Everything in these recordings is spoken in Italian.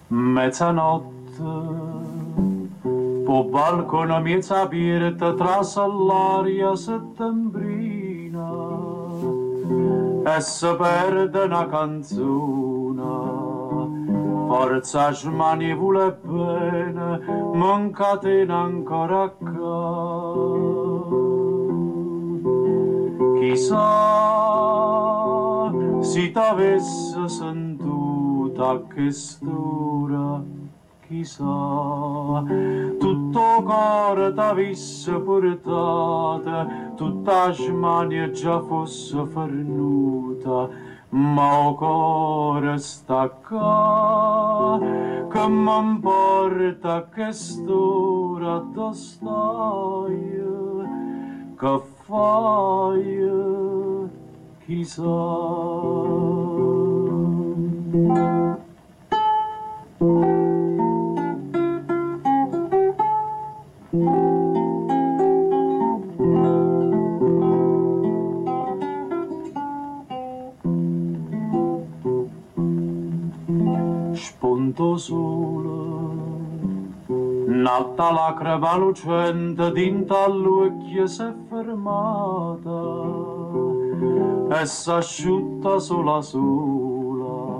Mezzanotte, po balcone miezza aperta trasa l'aria settembrina e si perde una canzone, forza smani vuole bene, m'encatena ancora qua. Chissà se t'avesse sentuta a quest'ora, chissà, tutto cuore t'avesse portata, tutta smania già fosse fernuta, ma il cuore sta qua, che m'importa a quest'ora dove stai, che fai, chissà. Spunto solo, un'altra lacrima lucente dinto all'occhio s'è fermata e s'asciutta sola sola.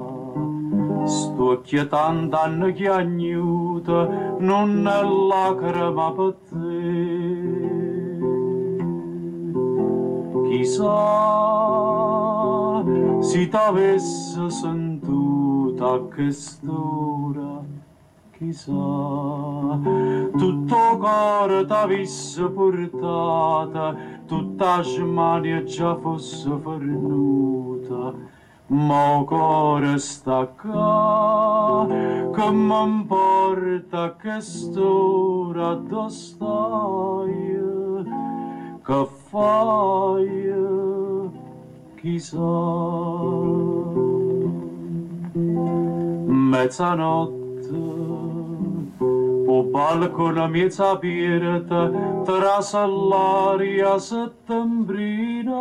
Sto chiedendo anni che agnuta, non è lacrima per te. Chissà se t'avesse sentuta a quest'ora, chissà, tutto cuore t'avesse portata, tutta smania già fosse fernuta, ma il cuore sta qua, che m'importa a quest'ora dove stai, che fai, chissà. Mezzanotte, o balcone miezza aperta, trasa l'aria settembrina